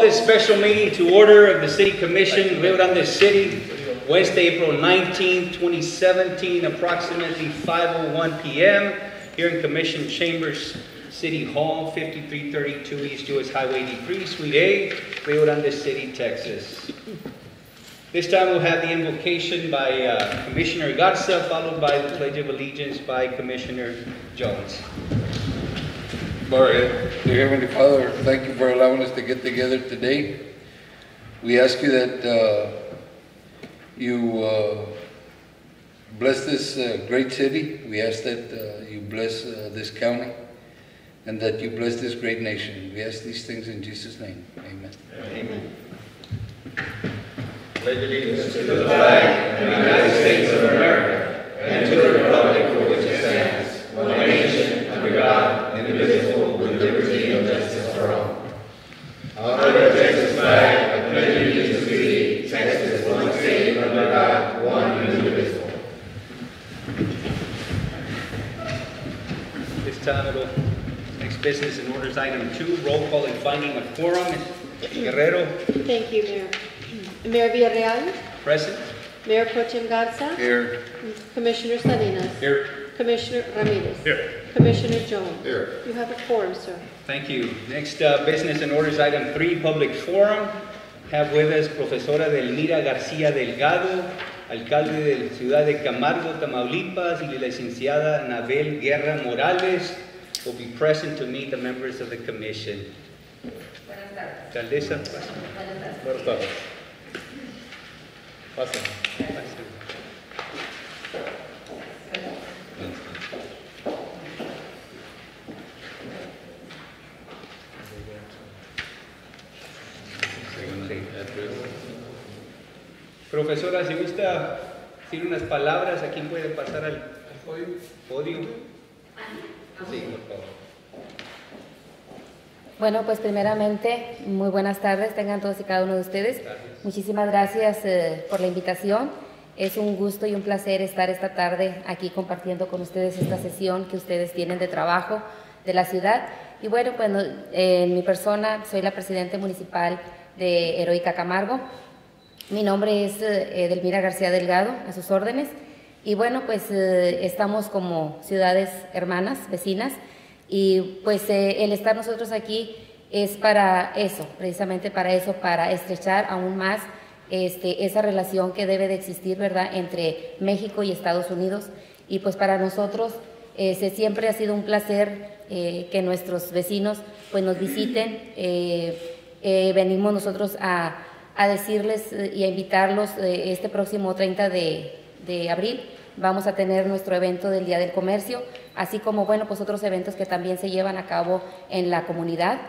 this special meeting to order of the City Commission, Rio Grande City, Wednesday, April 19, 2017, approximately 5:01 p.m. here in Commission Chambers, City Hall, 5332 East US Highway D3, Suite A, Rio Grande City, Texas. This time we'll have the invocation by Commissioner Garza, followed by the Pledge of Allegiance by Commissioner Jones. All right. Dear Heavenly Father, thank you for allowing us to get together today. We ask you that you bless this great city. We ask that you bless this county and that you bless this great nation. We ask these things in Jesus' name. Amen. Amen. Pledge allegiance to the flag of the United States of America and to the republic for which it stands, one nation, under God, indivisible, with liberty and justice for all. Honor the Texas flag, I pledge allegiance to thee, Texas, one state, under God, one and indivisible. This time next business and orders item 2, roll call and finding of quorum. Guerrero. Thank you, Mayor. Mayor Villarreal. Present. Mayor Pro Tem Garza. Here. Commissioner Salinas. Here. Commissioner Ramirez. Here. Commissioner Jones. Here. You have a quorum, sir. Thank you. Next business and orders item 3, public forum. Have with us Profesora Delmira García Delgado, alcalde de la ciudad de Camargo, Tamaulipas, y la licenciada Anabel Guerra Morales will be present to meet the members of the commission. Buenas tardes. Alcaldesa. Buenas tardes. Pasa. Profesora, si gusta decir unas palabras, aquí puede pasar al podio. Sí, por favor. Bueno, pues primeramente, muy buenas tardes, tengan todos y cada uno de ustedes. Gracias. Muchísimas gracias por la invitación. Es un gusto y un placer estar esta tarde aquí compartiendo con ustedes esta sesión que ustedes tienen de trabajo de la ciudad. Y bueno, pues en mi persona soy la presidenta municipal de Heroica Camargo. Mi nombre es Delmira García Delgado, a sus órdenes. Y bueno, pues estamos como ciudades hermanas, vecinas, y pues el estar nosotros aquí es para eso, precisamente para eso, para estrechar aún más esa relación que debe de existir, ¿verdad?, entre México y Estados Unidos. Y pues para nosotros siempre ha sido un placer que nuestros vecinos pues nos visiten. Venimos nosotros a decirles y a invitarlos este próximo 30 de abril. Vamos a tener nuestro evento del Día del Comercio, así como, bueno, pues otros eventos que también se llevan a cabo en la comunidad.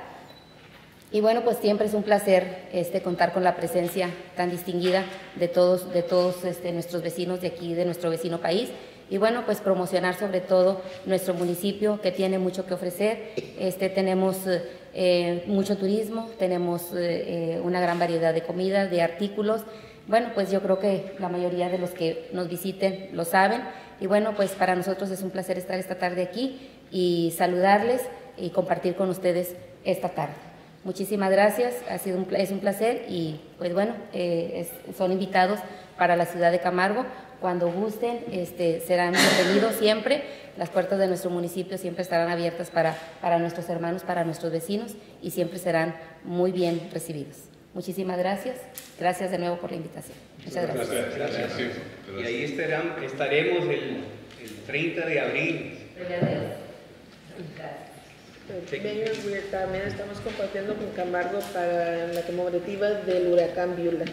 Y bueno, pues siempre es un placer contar con la presencia tan distinguida de todos nuestros vecinos de aquí, de nuestro vecino país. Y bueno, pues promocionar sobre todo nuestro municipio, que tiene mucho que ofrecer. Tenemos mucho turismo, tenemos una gran variedad de comida, de artículos. Bueno, pues yo creo que la mayoría de los que nos visiten lo saben. Y bueno, pues para nosotros es un placer estar esta tarde aquí y saludarles y compartir con ustedes esta tarde. Muchísimas gracias, es un placer y pues bueno, son invitados para la ciudad de Camargo. Cuando gusten, serán bienvenidos siempre. Las puertas de nuestro municipio siempre estarán abiertas para nuestros hermanos, para nuestros vecinos, y siempre serán muy bien recibidos. Muchísimas gracias. Gracias de nuevo por la invitación. Muchas gracias. Gracias. Y ahí estaremos el 30 de abril. Mayor, también estamos compartiendo con Camargo para la conmemorativa del huracán Viula.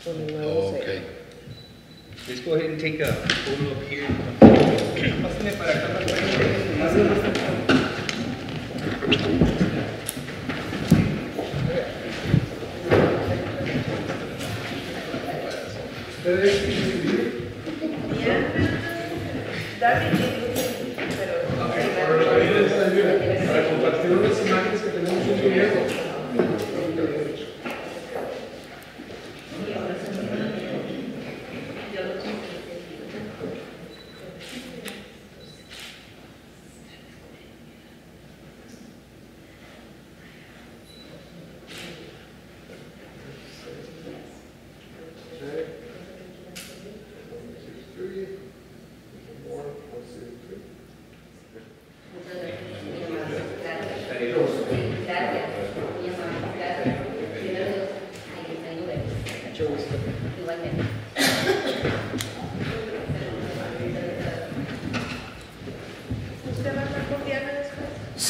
Con el nuevo Okay. Let's go ahead and take a photo up here. Pásenme para acá. Para compartir unas imágenes que tenemos un video.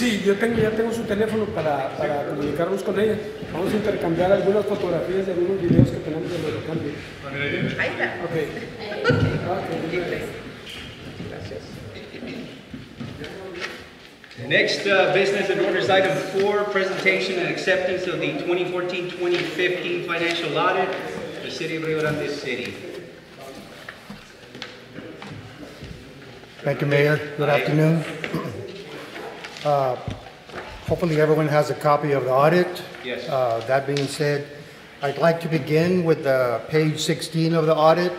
Sí, ya tengo su teléfono para comunicarnos con ella. Vamos a intercambiar algunas fotografías y algunos videos que tenemos del huracán. Ahí está. Gracias. Next business and orders item 4, presentation and acceptance of the 2014-2015 financial audit for the City of Rio Grande City. Thank you, Mayor. Good afternoon. Hopefully everyone has a copy of the audit. Yes. That being said, I'd like to begin with page 16 of the audit.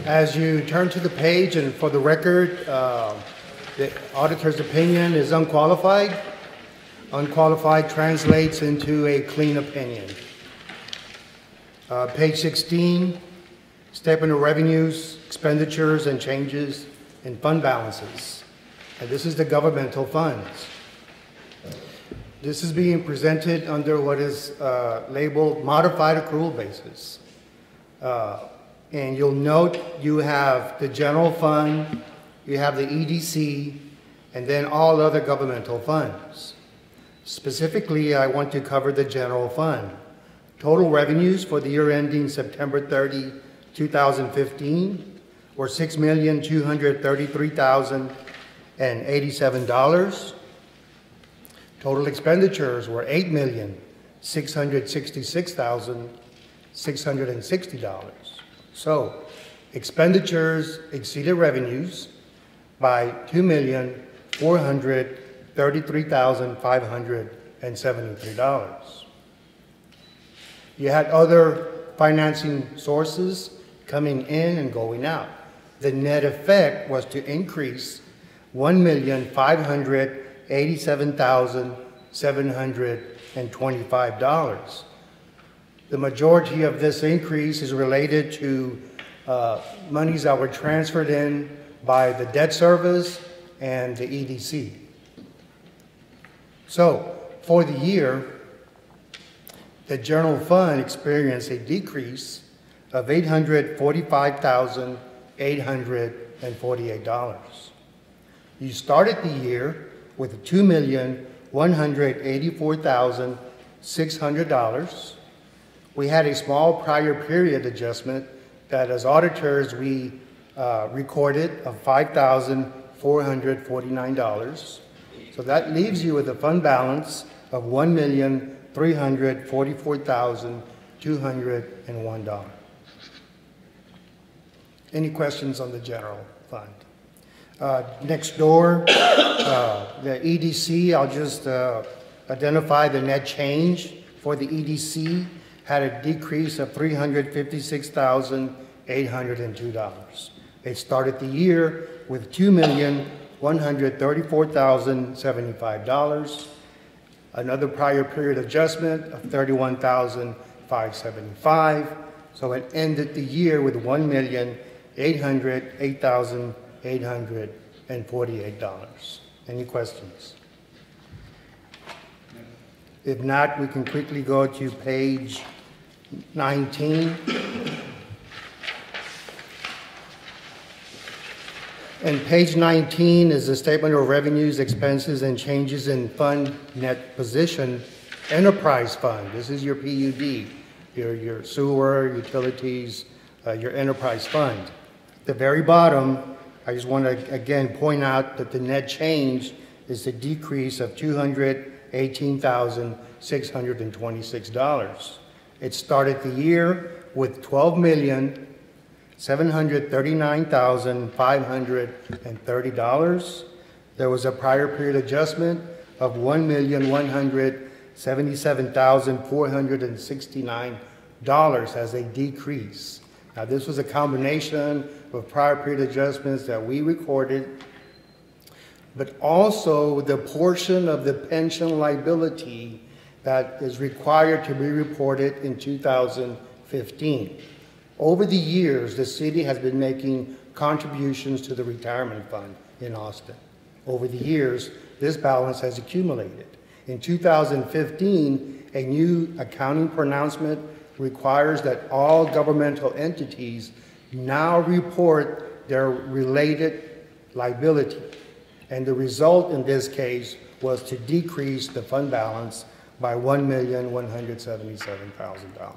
As you turn to the page, and for the record, the auditor's opinion is unqualified. Unqualified translates into a clean opinion. Page 16, statement of revenues, expenditures, and changes in fund balances. And this is the governmental funds. This is being presented under what is labeled modified accrual basis. And you'll note you have the general fund, you have the EDC, and then all other governmental funds. Specifically, I want to cover the general fund. Total revenues for the year ending September 30, 2015 were $6,233,087. Total expenditures were $8,666,660. So, expenditures exceeded revenues by $2,433,573. You had other financing sources coming in and going out. The net effect was to increase $1,587,725. The majority of this increase is related to monies that were transferred in by the debt service and the EDC. So, for the year, the general fund experienced a decrease of $845,848. You started the year with $2,184,600. We had a small prior period adjustment that as auditors we recorded of $5,449. So that leaves you with a fund balance of $1,344,201. Any questions on the general fund? Next door, the EDC, I'll just identify the net change for the EDC had a decrease of $356,802. They started the year with $2,134,075. Another prior period adjustment of $31,575. So it ended the year with $1,808,848. Any questions? If not, we can quickly go to page 19. And page 19 is the statement of revenues, expenses, and changes in fund net position, enterprise fund. This is your PUD, your sewer, utilities, your enterprise fund. At the very bottom, I just want to again point out that the net change is a decrease of $218,626. It started the year with $12,739,530. There was a prior period adjustment of $1,177,469 as a decrease. Now this was a combination of prior period adjustments that we recorded, but also the portion of the pension liability that is required to be reported in 2015. Over the years, the city has been making contributions to the retirement fund in Austin. Over the years, this balance has accumulated. In 2015, a new accounting pronouncement requires that all governmental entities now report their related liability. And the result in this case was to decrease the fund balance by $1,177,000.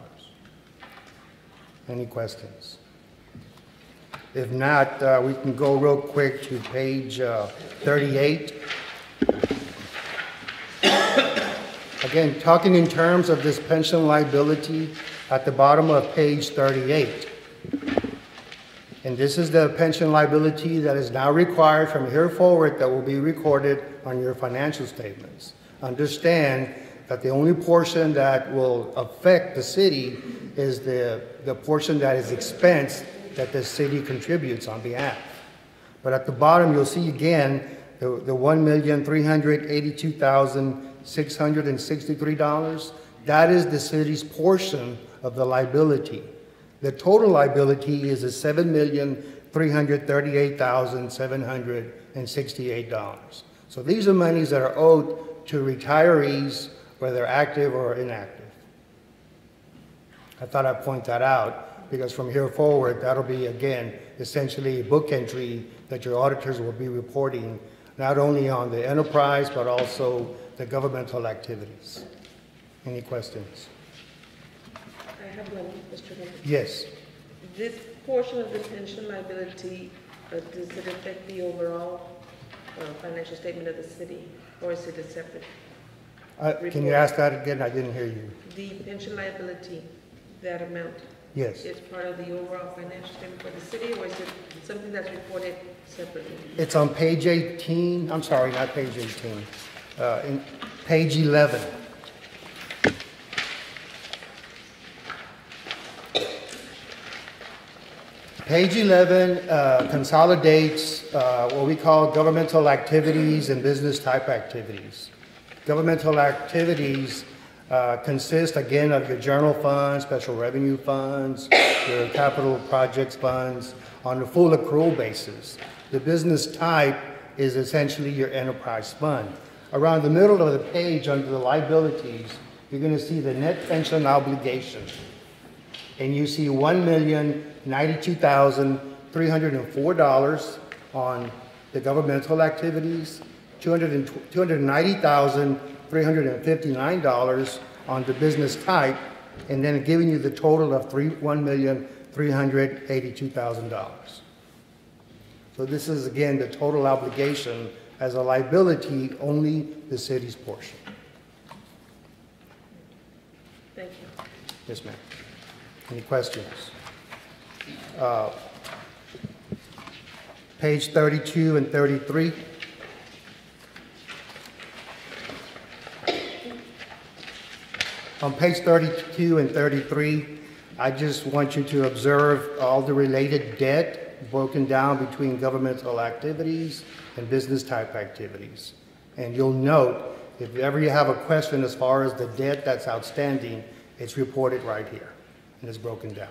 Any questions? If not, we can go real quick to page 38. Again, talking in terms of this pension liability at the bottom of page 38. And this is the pension liability that is now required from here forward that will be recorded on your financial statements. Understand that the only portion that will affect the city is the portion that is expense that the city contributes on behalf. But at the bottom, you'll see again the $1,382,663. That is the city's portion of the liability. The total liability is $7,338,768. So these are monies that are owed to retirees, whether active or inactive. I thought I'd point that out because from here forward, that'll be, again, essentially a book entry that your auditors will be reporting not only on the enterprise, but also the governmental activities. Any questions? I have one, Mr. Mayor. Yes. This portion of the pension liability, does it affect the overall financial statement of the city, or is it a separate? Can you ask that again? I didn't hear you. The pension liability, that amount, Yes. is part of the overall financial statement for the city, or is it something that's reported separately? It's on page 18. I'm sorry, not page 18. In page 11. Page 11 consolidates what we call governmental activities and business type activities. Governmental activities consist, again, of your general funds, special revenue funds, your capital projects funds on a full accrual basis. The business type is essentially your enterprise fund. Around the middle of the page under the liabilities, you're going to see the net pension obligation. And you see $1,092,304 on the governmental activities, $290,359 on the business type, and then giving you the total of $1,382,000. So this is, again, the total obligation as a liability, only the city's portion. Thank you. Yes, ma'am. Any questions? Page 32 and 33. On page 32 and 33, I just want you to observe all the related debt broken down between governmental activities and business type activities. And you'll note, if ever you have a question as far as the debt that's outstanding, it's reported right here, and it's broken down.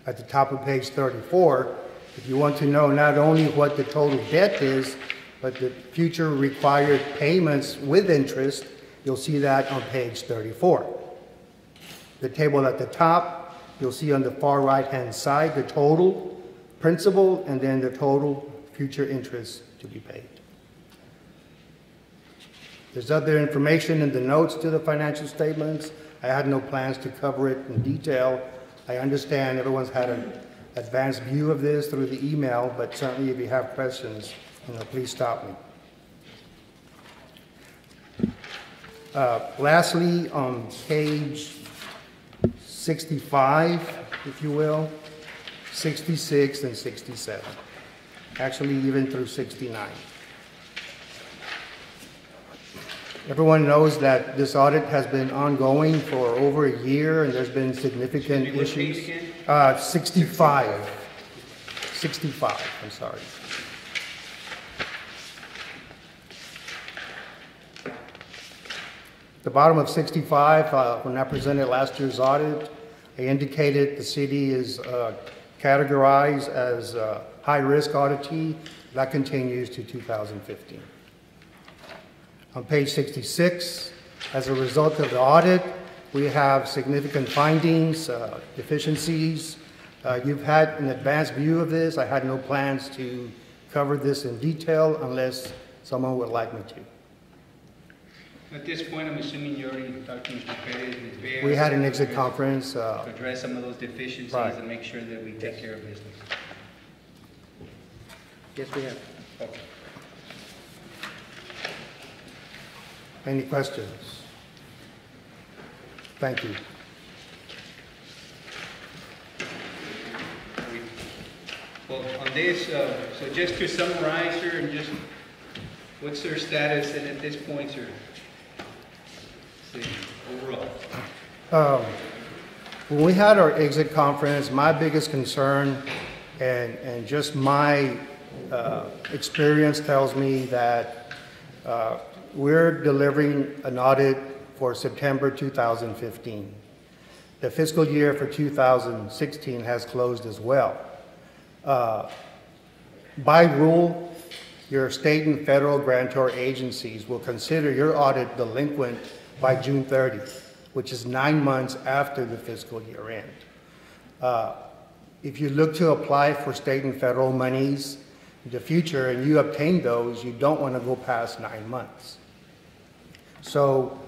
At the top of page 34, if you want to know not only what the total debt is, but the future required payments with interest, you'll see that on page 34. The table at the top, you'll see on the far right-hand side the total principal and then the total future interest to be paid. There's other information in the notes to the financial statements. I had no plans to cover it in detail. I understand everyone's had an advanced view of this through the email, but certainly if you have questions, please stop me. Lastly, on page 65, if you will, 66 and 67, actually even through 69. Everyone knows that this audit has been ongoing for over a year and there's been significant issues. 65, I'm sorry. The bottom of 65, when I presented last year's audit, I indicated the city is categorized as a high-risk auditee. That continues to 2015. On page 66, as a result of the audit, we have significant findings, deficiencies. You've had an advanced view of this. I had no plans to cover this in detail unless someone would like me to. At this point, I'm assuming you already talked to Mr. Perez, Ms. Bear. We had an exit conference. To address some of those deficiencies Right. and make sure that we take care of business. Yes, we have. Okay. Any questions? Thank you. Well, on this, so just to summarize, sir, and just, what's their status and at this point, sir? See, overall. When we had our exit conference, my biggest concern and just my experience tells me that we're delivering an audit for September 2015. The fiscal year for 2016 has closed as well. By rule, your state and federal grantor agencies will consider your audit delinquent by June 30th, which is 9 months after the fiscal year end. If you look to apply for state and federal monies in the future and you obtain those, you don't want to go past 9 months. So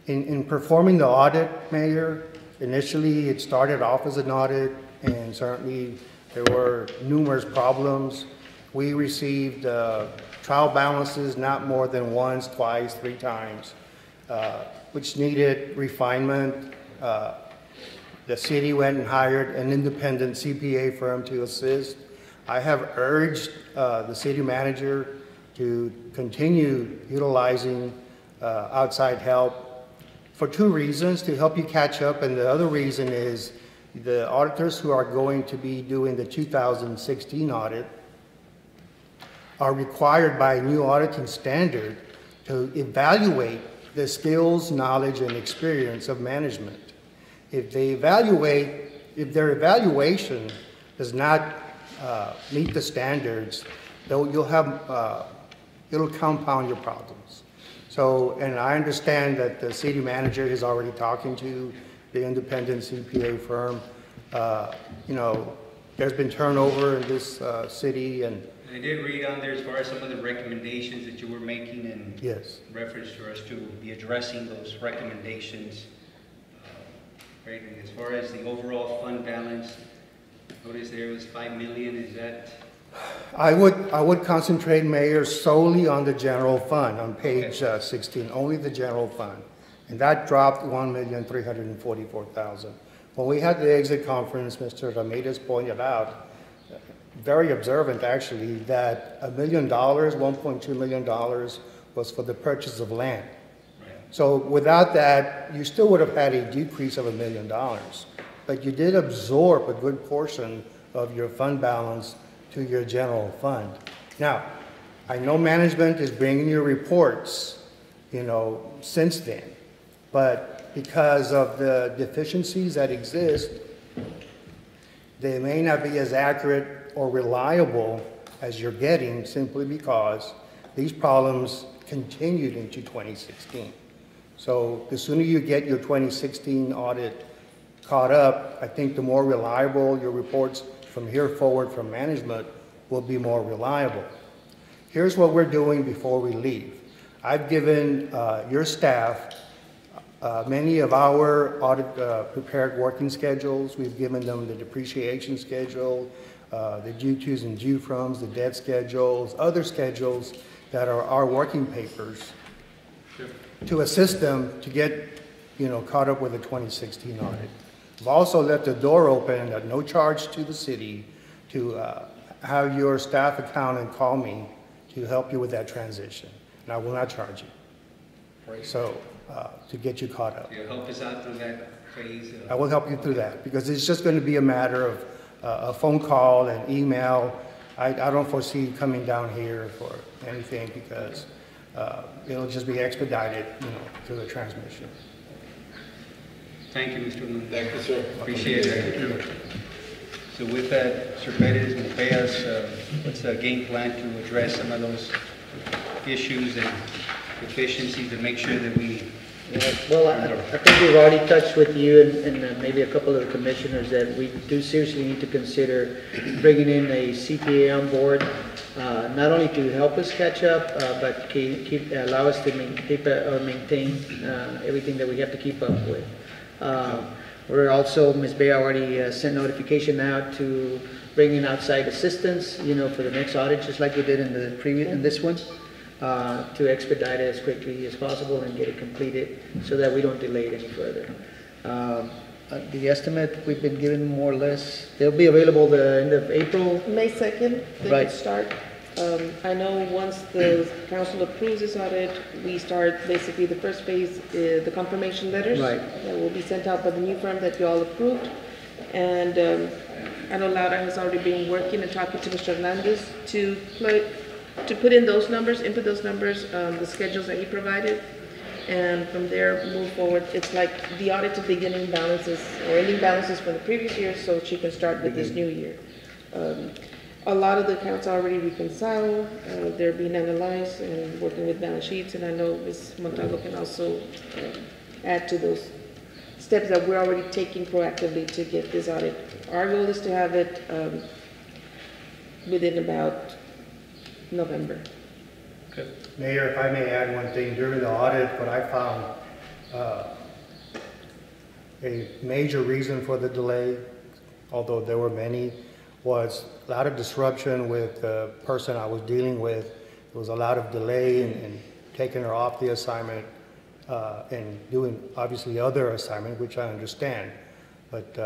in performing the audit, Mayor, initially it started off as an audit, and certainly there were numerous problems. We received trial balances not more than once, twice, 3 times, which needed refinement. The city went and hired an independent CPA firm to assist. I have urged the city manager to continue utilizing outside help for 2 reasons: to help you catch up, and the other reason is the auditors who are going to be doing the 2016 audit are required by a new auditing standard to evaluate the skills, knowledge, and experience of management. If their evaluation does not meet the standards, it'll compound your problems. So, and I understand that the city manager is already talking to the independent CPA firm. You know, there's been turnover in this city, and I did read on there as far as some of the recommendations that you were making and yes, reference for us to be addressing those recommendations. Right, and as far as the overall fund balance, notice there was 5 million, is that? I would concentrate, Mayor, solely on the general fund on page 16, only the general fund. And that dropped 1,344,000. When we had the exit conference, Mr. Ramirez pointed out, very observant actually, that $1 million, $1.2 million was for the purchase of land. Right. So without that, you still would have had a decrease of $1 million. But you did absorb a good portion of your fund balance to your general fund. Now, I know management is bringing you reports, you know, since then. But because of the deficiencies that exist, they may not be as accurate or reliable as you're getting, simply because these problems continued into 2016. So the sooner you get your 2016 audit caught up, I think the more reliable your reports from here forward from management will be more reliable. Here's what we're doing before we leave. I've given your staff many of our audit prepared working schedules. We've given them the depreciation schedule, the due tos and due froms, the debt schedules, other schedules that are our working papers to assist them to get, you know, caught up with the 2016 audit. We've also left the door open at no charge to the city to have your staff accountant call me to help you with that transition. And I will not charge you. Right. So, to get you caught up. You'll help us out through that phase? I will help you through that, because it's just going to be a matter of a phone call and email. I don't foresee you coming down here for anything, because it'll just be expedited, you know, through the transmission. Thank you, Mr. Lund. Thank you, sir. Appreciate it. So with that, Mr. Perez and Peas, what's the game plan to address some of those issues and deficiencies and make sure that we Yeah, well, I think we've already touched with you and maybe a couple of the commissioners that we do seriously need to consider bringing in a CPA on board, not only to help us catch up, but allow us to maintain everything that we have to keep up with. We're also, Ms. Bay already sent notification out to bring in outside assistance, for the next audit, just like we did in the previous, in this one. To expedite it as quickly as possible and get it completed so that we don't delay it any further. The estimate we've been given more or less, they'll be available the end of April. May 2nd, they Right. could start. I know once the council approves this audit, we start basically the first phase, the confirmation letters. Right. That will be sent out by the new firm that you all approved. And I know Laura has already been working and talking to Mr. Hernandez to put in those numbers, input those numbers, the schedules that he provided, and from there move forward. It's like the audited beginning balances or ending balances for the previous year, so she can start with this new year. A lot of the accounts are already reconciled, they're being analyzed and working with balance sheets, and I know Ms. Montalvo can also add to those steps that we're already taking proactively to get this audit. Our goal is to have it within about November. Okay. Mayor, if I may add one thing, during the audit, what I found a major reason for the delay, although there were many, was a lot of disruption with the person I was dealing with. There was a lot of delay in taking her off the assignment and doing obviously other assignment, which I understand, but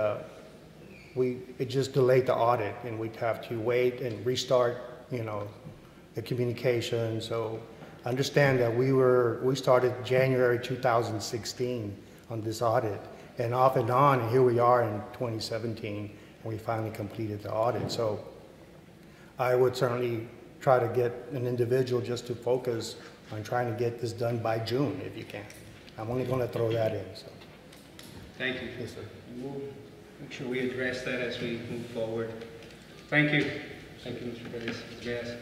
it just delayed the audit, and we'd have to wait and restart, the communication. So understand that we started January 2016 on this audit, and off and on, and here we are in 2017, and we finally completed the audit. So I would certainly try to get an individual just to focus on trying to get this done by June, if you can. I'm only going to throw that in. So. Thank you. Yes, sir. We'll make sure we address that as we move forward. Thank you. Thank you, Mr. Perez. Ms. Reyes.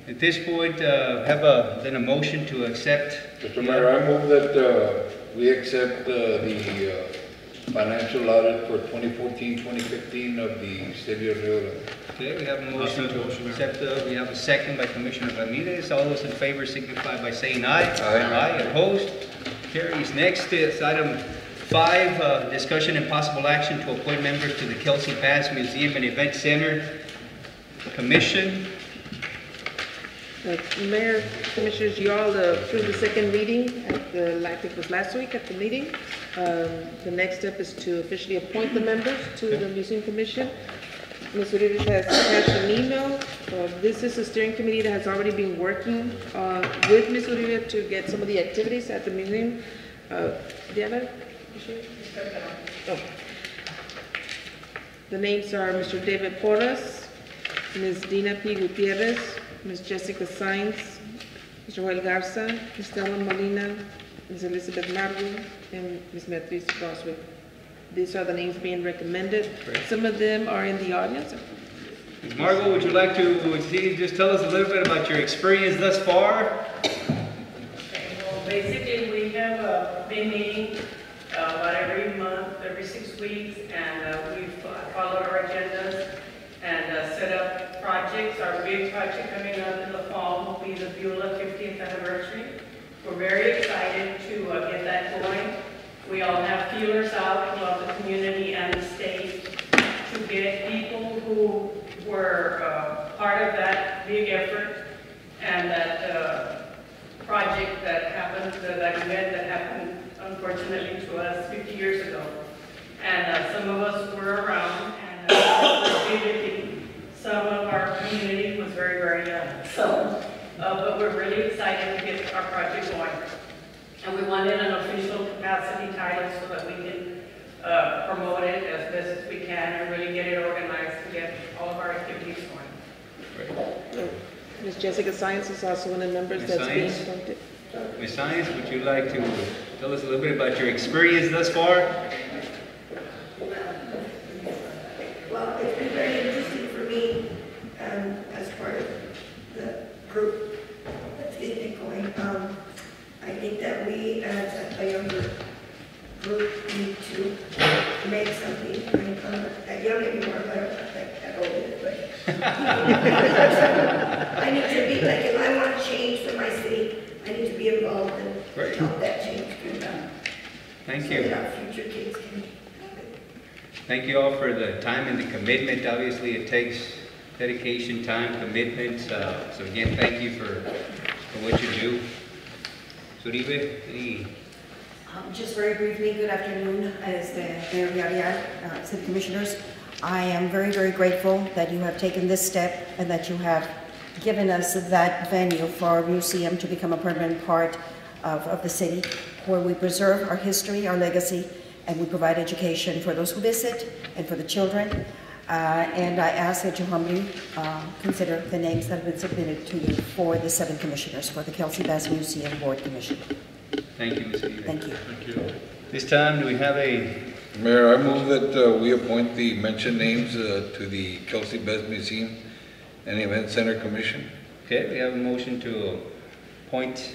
At this point, have then a motion to accept. Mr. Mayor, I move that we accept the financial audit for 2014-2015 of the city of Rio Grande. Okay, we have a motion to accept. We have a second by Commissioner Ramirez. All those in favor signify by saying aye. Aye. Aye. Opposed? Carries. Next is item 5, discussion and possible action to appoint members to the Kelsey Bass Museum and Event Center Commission. Mayor, Commissioners, you all approved the second reading at I think it was last week at the meeting. The next step is to officially appoint the members to the Museum Commission. Ms. Uribe has attached an email. This is a steering committee that has already been working with Ms. Uribe to get some of the activities at the museum. Diana? Oh. The names are Mr. David Porras, Ms. Dina P. Gutierrez, Ms. Jessica Sainz, Mr. Joel Garza, Ms. Stella Molina, Ms. Elizabeth Nardo, and Ms. Beatriz Boswick. These are the names being recommended. Great. Some of them are in the audience. Ms. Margot, would you like to just tell us a little bit about your experience thus far? Okay, well, basically, we have been meeting about every month, every 6 weeks, and we've followed our agendas and set up projects. Our big project coming up in the fall will be the Beulah 50th anniversary. We're very excited to get that going. We all have feelers out throughout the community and the state to get people who were part of that big effort and that project that happened, that event that happened, unfortunately, to us 50 years ago. And some of us were around, and some of our community was very, very young. So, but we're really excited to get our project going. And we wanted an official capacity title so that we can promote it as best as we can and really get it organized to get all of our activities going. Ms. Jessica Science is also one of the members Ms. that's being Science? appointed. Ms. Science, would you like to tell us a little bit about your experience thus far? Well, it's been very interesting for me as part of the group that's getting it going. I think that we as a younger group need to make something. I mean, I'm not young anymore, but I'm not that old, but I need to be, like, if I want to change for my city, I need to be involved and Great. help that change come about. Thank So you. that our future kids can have it. Thank you all for the time and the commitment. Obviously, it takes dedication, time, commitment. So again, thank you for what you do. Suribe, any? Just very briefly, good afternoon, as the Mayor Villarreal, City Commissioners. I am very, very grateful that you have taken this step and that you have given us that venue for our museum to become a permanent part of the city, where we preserve our history, our legacy, and we provide education for those who visit and for the children. And I ask that you humbly consider the names that have been submitted to you for the 7 commissioners for the Kelsey Bass Museum Board Commission. Thank you, Ms. Uribe. Thank you. Thank you. This time, do we have a? Mayor, I move that we appoint the mentioned names to the Kelsey Bass Museum and Event Center Commission. Okay, we have a motion to appoint,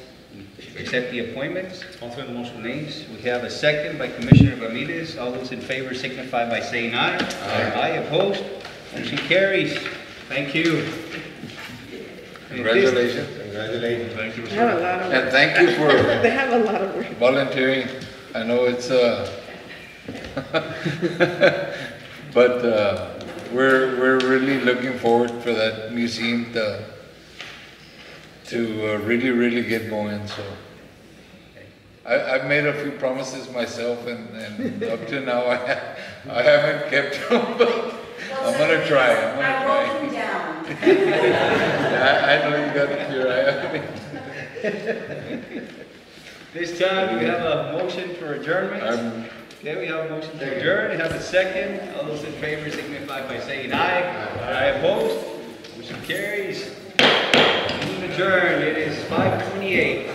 accept the appointments. Also the motion names. We have a second by Commissioner Ramirez. All those in favor signify by saying aye. Aye. Aye, opposed. Motion carries. Thank you. Congratulations. Congratulations. Thank you. They have a lot of And work. thank you for They have a lot of work. volunteering. I know it's but we're really looking forward for that museum to really get going. So I've made a few promises myself, and up to now I haven't kept them, but I'm gonna try. I wrote them down. I know you got a clear eye on me. This time, we have a motion for adjournment. Okay, we have a motion to adjourn. We have a second. All those in favor signify by saying aye. Aye, opposed. Motion carries. Meeting adjourned. It is 5:28.